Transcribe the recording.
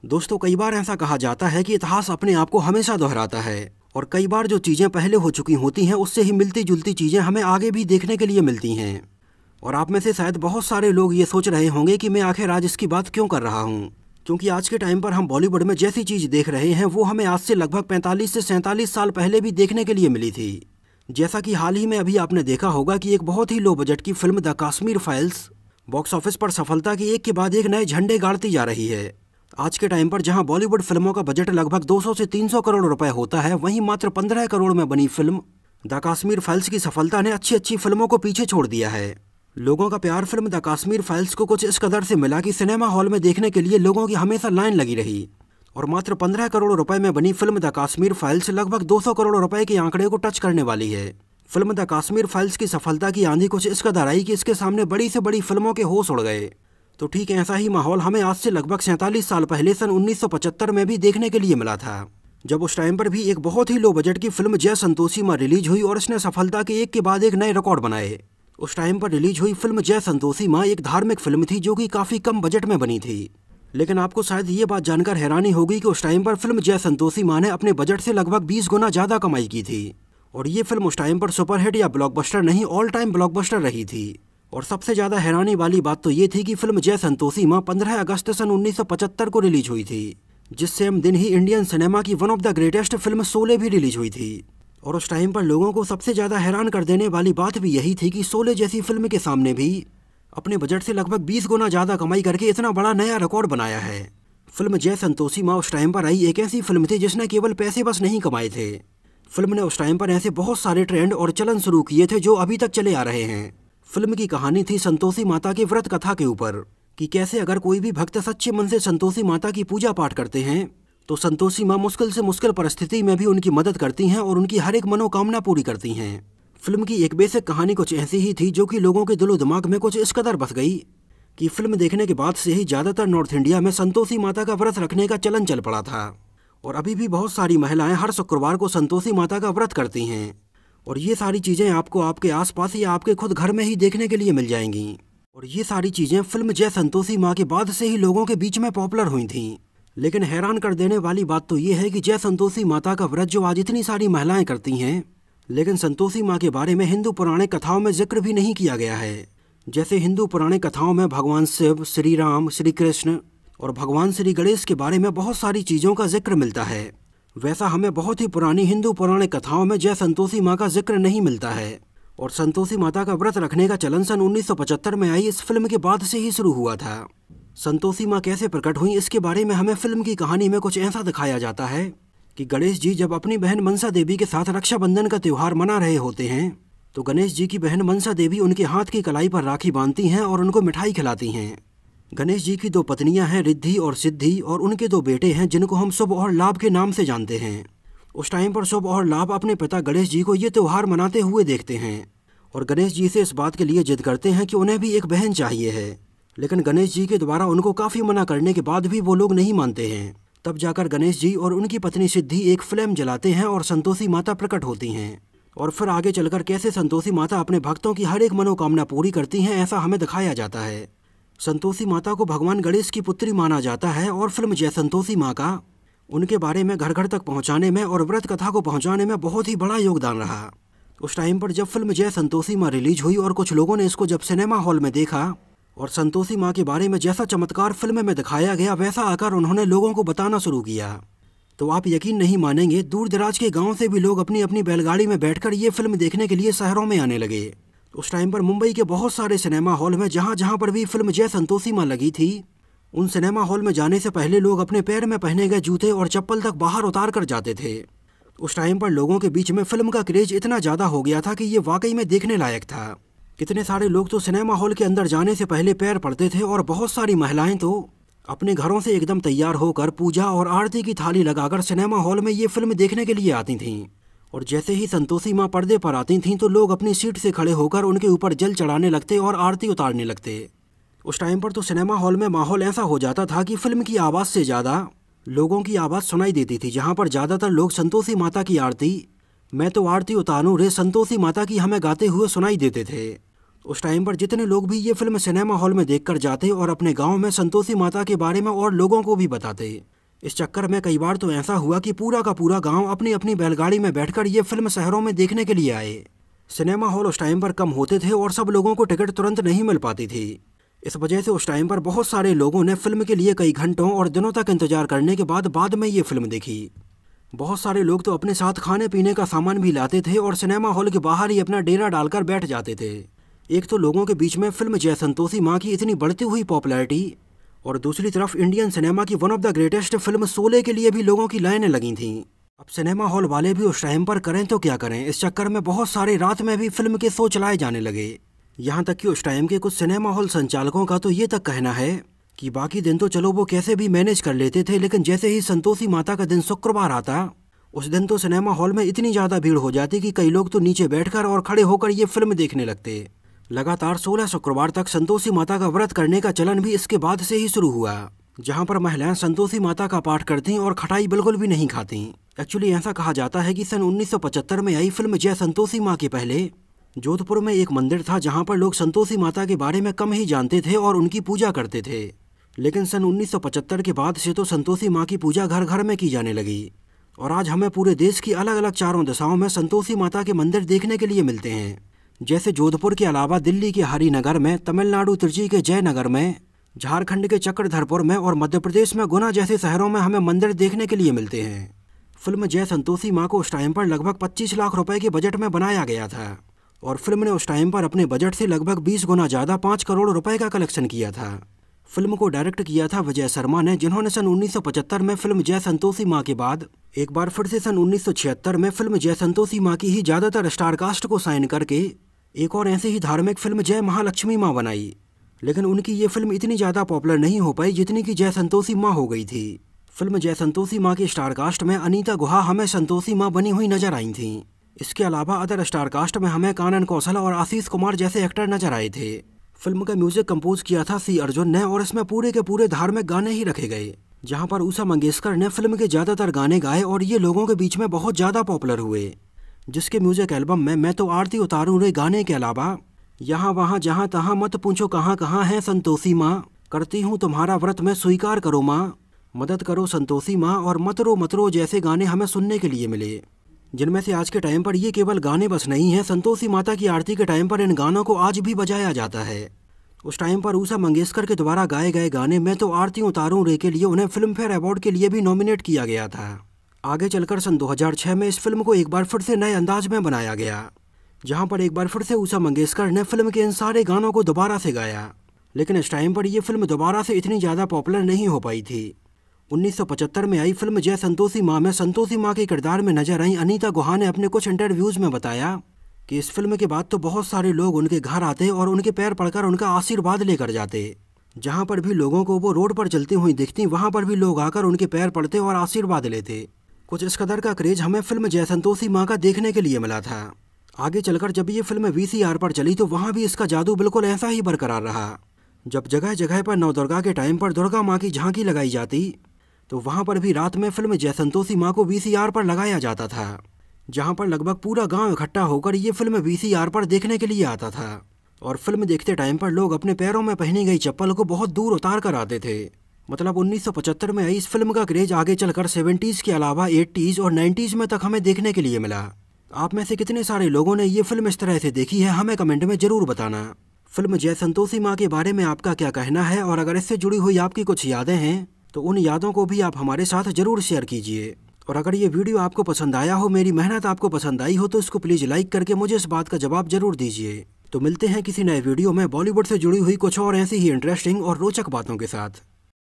दोस्तों, कई बार ऐसा कहा जाता है कि इतिहास अपने आप को हमेशा दोहराता है और कई बार जो चीज़ें पहले हो चुकी होती हैं उससे ही मिलती जुलती चीज़ें हमें आगे भी देखने के लिए मिलती हैं। और आप में से शायद बहुत सारे लोग ये सोच रहे होंगे कि मैं आखिर आज इसकी बात क्यों कर रहा हूँ, क्योंकि आज के टाइम पर हम बॉलीवुड में जैसी चीज़ देख रहे हैं वो हमें आज से लगभग 45 से 47 साल पहले भी देखने के लिए मिली थी। जैसा कि हाल ही में अभी आपने देखा होगा कि एक बहुत ही लो बजट की film the Kashmir files box office पर सफलता की एक के बाद एक नए झंडे गाड़ती जा रही है। आज के टाइम पर जहां बॉलीवुड फिल्मों का बजट लगभग 200 से 300 करोड़ रुपए होता है, वहीं मात्र 15 करोड़ में बनी फिल्म द कश्मीर फाइल्स की सफलता ने अच्छी अच्छी फिल्मों को पीछे छोड़ दिया है। लोगों का प्यार फिल्म द कश्मीर फाइल्स को कुछ इस कदर से मिला कि सिनेमा हॉल में देखने के लिए लोगों की हमेशा लाइन लगी रही और मात्र 15 करोड़ रुपए में बनी फिल्म द कश्मीर फाइल्स लगभग 200 करोड़ रुपए के आंकड़े को टच करने वाली है। फिल्म द कश्मीर फाइल्स की सफलता की आंधी कुछ इस कदर आई कि इसके सामने बड़ी से बड़ी फिल्मों के होश उड़ गए। तो ठीक ऐसा ही माहौल हमें आज से लगभग 47 साल पहले सन 1975 में भी देखने के लिए मिला था, जब उस टाइम पर भी एक बहुत ही लो बजट की फिल्म जय संतोषी मां रिलीज हुई और इसने सफलता के एक के बाद एक नए रिकॉर्ड बनाए। उस टाइम पर रिलीज हुई फिल्म जय संतोषी मां एक धार्मिक फिल्म थी जो कि काफ़ी कम बजट में बनी थी। लेकिन आपको शायद ये बात जानकर हैरानी होगी कि उस टाइम पर फिल्म जय संतोषी मां ने अपने बजट से लगभग 20 गुना ज़्यादा कमाई की थी और ये फिल्म उस टाइम पर सुपरहिट या ब्लॉकबस्टर नहीं, ऑल टाइम ब्लॉकबस्टर रही थी। और सबसे ज़्यादा हैरानी वाली बात तो ये थी कि फिल्म जय संतोषी मां 15 अगस्त सन 1975 को रिलीज हुई थी, जिस सेम दिन ही इंडियन सिनेमा की one of the greatest film Sholay भी रिलीज हुई थी। और उस टाइम पर लोगों को सबसे ज़्यादा हैरान कर देने वाली बात भी यही थी कि शोले जैसी फिल्म के सामने भी अपने बजट से लगभग 20 गुना ज़्यादा कमाई करके इतना बड़ा नया रिकॉर्ड बनाया है। फिल्म जय संतोषी मां उस टाइम पर आई एक ऐसी फिल्म थी जिसने केवल पैसे बस नहीं कमाए थे। फिल्म ने उस टाइम पर ऐसे बहुत सारे ट्रेंड और चलन शुरू किए थे जो अभी तक चले आ रहे हैं। फिल्म की कहानी थी संतोषी माता के व्रत कथा के ऊपर कि कैसे अगर कोई भी भक्त सच्चे मन से संतोषी माता की पूजा पाठ करते हैं तो संतोषी माँ मुश्किल से मुश्किल परिस्थिति में भी उनकी मदद करती हैं और उनकी हर एक मनोकामना पूरी करती हैं। फिल्म की एक बेसिक कहानी कुछ ऐसी ही थी जो कि लोगों के दिलो दिमाग में कुछ इस कदर बस गई कि फिल्म देखने के बाद से ही ज़्यादातर नॉर्थ इंडिया में संतोषी माता का व्रत रखने का चलन चल पड़ा था और अभी भी बहुत सारी महिलाएं हर शुक्रवार को संतोषी माता का व्रत करती हैं। और ये सारी चीज़ें आपको आपके आसपास या आपके खुद घर में ही देखने के लिए मिल जाएंगी। और ये सारी चीज़ें फिल्म जय संतोषी माँ के बाद से ही लोगों के बीच में पॉपुलर हुई थीं। लेकिन हैरान कर देने वाली बात तो ये है कि जय संतोषी माता का व्रत जो आज इतनी सारी महिलाएं करती हैं, लेकिन संतोषी माँ के बारे में हिंदू पुराणिक कथाओं में जिक्र भी नहीं किया गया है। जैसे हिंदू पुराणिक कथाओं में भगवान शिव, श्री राम, श्री कृष्ण और भगवान श्री गणेश के बारे में बहुत सारी चीज़ों का जिक्र मिलता है, वैसा हमें बहुत ही पुरानी हिंदू पौराणिक कथाओं में जय संतोषी माँ का जिक्र नहीं मिलता है। और संतोषी माता का व्रत रखने का चलन सन 1975 में आई इस फिल्म के बाद से ही शुरू हुआ था। संतोषी माँ कैसे प्रकट हुई इसके बारे में हमें फिल्म की कहानी में कुछ ऐसा दिखाया जाता है कि गणेश जी जब अपनी बहन मनसा देवी के साथ रक्षाबंधन का त्यौहार मना रहे होते हैं तो गणेश जी की बहन मनसा देवी उनके हाथ की कलाई पर राखी बांधती हैं और उनको मिठाई खिलाती हैं। गणेश जी की 2 पत्नियां हैं, रिद्धि और सिद्धि, और उनके 2 बेटे हैं जिनको हम शुभ और लाभ के नाम से जानते हैं। उस टाइम पर शुभ और लाभ अपने पिता गणेश जी को ये त्यौहार मनाते हुए देखते हैं और गणेश जी से इस बात के लिए जिद करते हैं कि उन्हें भी एक बहन चाहिए है। लेकिन गणेश जी के द्वारा उनको काफ़ी मना करने के बाद भी वो लोग नहीं मानते हैं। तब जाकर गणेश जी और उनकी पत्नी सिद्धि एक फ्लेम जलाते हैं और संतोषी माता प्रकट होती हैं। और फिर आगे चलकर कैसे संतोषी माता अपने भक्तों की हर एक मनोकामना पूरी करती हैं, ऐसा हमें दिखाया जाता है। संतोषी माता को भगवान गणेश की पुत्री माना जाता है और फिल्म जय संतोषी माँ का उनके बारे में घर घर तक पहुँचाने में और व्रत कथा को पहुँचाने में बहुत ही बड़ा योगदान रहा। उस टाइम पर जब फिल्म जय संतोषी माँ रिलीज हुई और कुछ लोगों ने इसको जब सिनेमा हॉल में देखा और संतोषी माँ के बारे में जैसा चमत्कार फिल्म में दिखाया गया वैसा आकर उन्होंने लोगों को बताना शुरू किया, तो आप यकीन नहीं मानेंगे, दूर दराज के गाँव से भी लोग अपनी अपनी बैलगाड़ी में बैठकर ये फिल्म देखने के लिए शहरों में आने लगे। उस टाइम पर मुंबई के बहुत सारे सिनेमा हॉल में जहाँ जहाँ पर भी फिल्म जय संतोषी माँ लगी थी, उन सिनेमा हॉल में जाने से पहले लोग अपने पैर में पहने गए जूते और चप्पल तक बाहर उतार कर जाते थे। उस टाइम पर लोगों के बीच में फिल्म का क्रेज इतना ज़्यादा हो गया था कि ये वाकई में देखने लायक था। कितने सारे लोग तो सिनेमा हॉल के अंदर जाने से पहले पैर पड़ते थे और बहुत सारी महिलाएं तो अपने घरों से एकदम तैयार होकर पूजा और आरती की थाली लगाकर सिनेमा हॉल में ये फिल्म देखने के लिए आती थीं। और जैसे ही संतोषी माँ पर्दे पर आती थीं तो लोग अपनी सीट से खड़े होकर उनके ऊपर जल चढ़ाने लगते और आरती उतारने लगते। उस टाइम पर तो सिनेमा हॉल में माहौल ऐसा हो जाता था कि फिल्म की आवाज़ से ज़्यादा लोगों की आवाज़ सुनाई देती थी, जहाँ पर ज़्यादातर लोग संतोषी माता की आरती, मैं तो आरती उतारूं रे संतोषी माता की, हमें गाते हुए सुनाई देते थे। उस टाइम पर जितने लोग भी ये फिल्म सिनेमा हॉल में देखकर जाते और अपने गांव में संतोषी माता के बारे में और लोगों को भी बताते, इस चक्कर में कई बार तो ऐसा हुआ कि पूरा का पूरा गांव अपनी अपनी बैलगाड़ी में बैठकर ये फिल्म शहरों में देखने के लिए आए। सिनेमा हॉल उस टाइम पर कम होते थे और सब लोगों को टिकट तुरंत नहीं मिल पाती थी। इस वजह से उस टाइम पर बहुत सारे लोगों ने फिल्म के लिए कई घंटों और दिनों तक इंतजार करने के बाद में ये फिल्म देखी। बहुत सारे लोग तो अपने साथ खाने पीने का सामान भी लाते थे और सिनेमा हॉल के बाहर ही अपना डेरा डालकर बैठ जाते थे। एक तो लोगों के बीच में फिल्म जय संतोषी माँ की इतनी बढ़ती हुई पॉपुलैरिटी, और दूसरी तरफ इंडियन सिनेमा की one of the greatest film Sholay के लिए भी लोगों की लाइनें लगी थीं। अब सिनेमा हॉल वाले भी उस टाइम पर करें तो क्या करें, इस चक्कर में बहुत सारे रात में भी फिल्म के शो चलाए जाने लगे। यहाँ तक कि उस टाइम के कुछ सिनेमा हॉल संचालकों का तो ये तक कहना है कि बाकी दिन तो चलो वो कैसे भी मैनेज कर लेते थे, लेकिन जैसे ही संतोषी माता का दिन शुक्रवार आता, उस दिन तो सिनेमा हॉल में इतनी ज़्यादा भीड़ हो जाती कि कई लोग तो नीचे बैठकर और खड़े होकर ये फिल्म देखने लगते। लगातार 16 शुक्रवार तक संतोषी माता का व्रत करने का चलन भी इसके बाद से ही शुरू हुआ, जहाँ पर महिलाएं संतोषी माता का पाठ करती और खटाई बिल्कुल भी नहीं खाती। एक्चुअली ऐसा कहा जाता है कि सन 1975 में आई फिल्म जय संतोषी माँ के पहले जोधपुर में एक मंदिर था जहाँ पर लोग संतोषी माता के बारे में कम ही जानते थे और उनकी पूजा करते थे। लेकिन सन 1975 के बाद से तो संतोषी माँ की पूजा घर घर में की जाने लगी और आज हमें पूरे देश की अलग अलग चारों दिशाओं में संतोषी माता के मंदिर देखने के लिए मिलते हैं। जैसे जोधपुर के अलावा दिल्ली के हरिनगर में, तमिलनाडु त्रिची के जयनगर में, झारखंड के चक्रधरपुर में और मध्य प्रदेश में गुना जैसे शहरों में हमें मंदिर देखने के लिए मिलते हैं। फिल्म जय संतोषी माँ को उस टाइम पर लगभग 25 लाख रुपए के बजट में बनाया गया था और फिल्म ने उस टाइम पर अपने बजट से लगभग 20 गुना ज़्यादा 5 करोड़ रुपए का कलेक्शन किया था। फिल्म को डायरेक्ट किया था विजय शर्मा ने, जिन्होंने सन 1975 में फिल्म जय संतोषी माँ के बाद एक बार फिर से सन 1976 में फिल्म जय संतोषी माँ की ही ज़्यादातर स्टार कास्ट को साइन करके एक और ऐसी ही धार्मिक फिल्म जय महालक्ष्मी माँ बनाई। लेकिन उनकी ये फिल्म इतनी ज़्यादा पॉपुलर नहीं हो पाई जितनी कि जय संतोषी माँ हो गई थी। फिल्म जय संतोषी माँ की स्टार कास्ट में अनीता गुहा हमें संतोषी माँ बनी हुई नजर आई थीं। इसके अलावा अदर स्टार कास्ट में हमें कानन कौशल और आशीष कुमार जैसे एक्टर नजर आए थे। फिल्म का म्यूजिक कंपोज किया था सी अर्जुन ने और इसमें पूरे के पूरे धार्मिक गाने ही रखे गए, जहाँ पर उषा मंगेशकर ने फिल्म के ज़्यादातर गाने गाए और ये लोगों के बीच में बहुत ज़्यादा पॉपुलर हुए। जिसके म्यूजिक एल्बम में मैं तो आरती उतारूं रे गाने के अलावा यहाँ वहाँ जहाँ तहाँ मत पूछो कहाँ कहाँ है संतोषी माँ, करती हूँ तुम्हारा व्रत में स्वीकार करो माँ, मदद करो संतोषी माँ और मत रो जैसे गाने हमें सुनने के लिए मिले। जिनमें से आज के टाइम पर ये केवल गाने बस नहीं हैं, संतोषी माता की आरती के टाइम पर इन गानों को आज भी बजाया जाता है। उस टाइम पर उषा मंगेशकर के द्वारा गाए गए गाने मैं तो आरती उतारूं रे के लिए उन्हें फिल्म फेयर अवार्ड के लिए भी नॉमिनेट किया गया था। आगे चलकर सन 2006 में इस फिल्म को एक बार फिर से नए अंदाज में बनाया गया, जहां पर एक बार फिर से उषा मंगेशकर ने फिल्म के इन सारे गानों को दोबारा से गाया। लेकिन इस टाइम पर यह फिल्म दोबारा से इतनी ज़्यादा पॉपुलर नहीं हो पाई थी। 1975 में आई फिल्म जय संतोषी माँ में संतोषी माँ के किरदार में नजर आई अनीता गुहा ने अपने कुछ इंटरव्यूज़ में बताया कि इस फिल्म के बाद तो बहुत सारे लोग उनके घर आते और उनके पैर पड़कर उनका आशीर्वाद लेकर जाते। जहाँ पर भी लोगों को वो रोड पर चलती हुई दिखती, वहाँ पर भी लोग आकर उनके पैर पड़ते और आशीर्वाद लेते। कुछ इस कदर का क्रेज हमें फिल्म जय संतोषी माँ का देखने के लिए मिला था। आगे चलकर जब ये फिल्म VCR पर चली तो वहाँ भी इसका जादू बिल्कुल ऐसा ही बरकरार रहा। जब जगह जगह पर नवदुर्गा के टाइम पर दुर्गा माँ की झांकी लगाई जाती तो वहाँ पर भी रात में फिल्म जय संतोषी माँ को VCR पर लगाया जाता था, जहाँ पर लगभग पूरा गांव इकट्ठा होकर ये फिल्म VCR पर देखने के लिए आता था। और फिल्म देखते टाइम पर लोग अपने पैरों में पहनी गई चप्पल को बहुत दूर उतार कर आते थे। मतलब 1975 में आई इस फिल्म का क्रेज आगे चलकर 70s के अलावा 80s और 90s में तक हमें देखने के लिए मिला। आप में से कितने सारे लोगों ने ये फिल्म इस तरह से देखी है, हमें कमेंट में ज़रूर बताना। फिल्म जय संतोषी माँ के बारे में आपका क्या कहना है, और अगर इससे जुड़ी हुई आपकी कुछ यादें हैं तो उन यादों को भी आप हमारे साथ ज़रूर शेयर कीजिए। और अगर ये वीडियो आपको पसंद आया हो, मेरी मेहनत आपको पसंद आई हो, तो इसको प्लीज़ लाइक करके मुझे इस बात का जवाब ज़रूर दीजिए। तो मिलते हैं किसी नए वीडियो में बॉलीवुड से जुड़ी हुई कुछ और ऐसी ही इंटरेस्टिंग और रोचक बातों के साथ।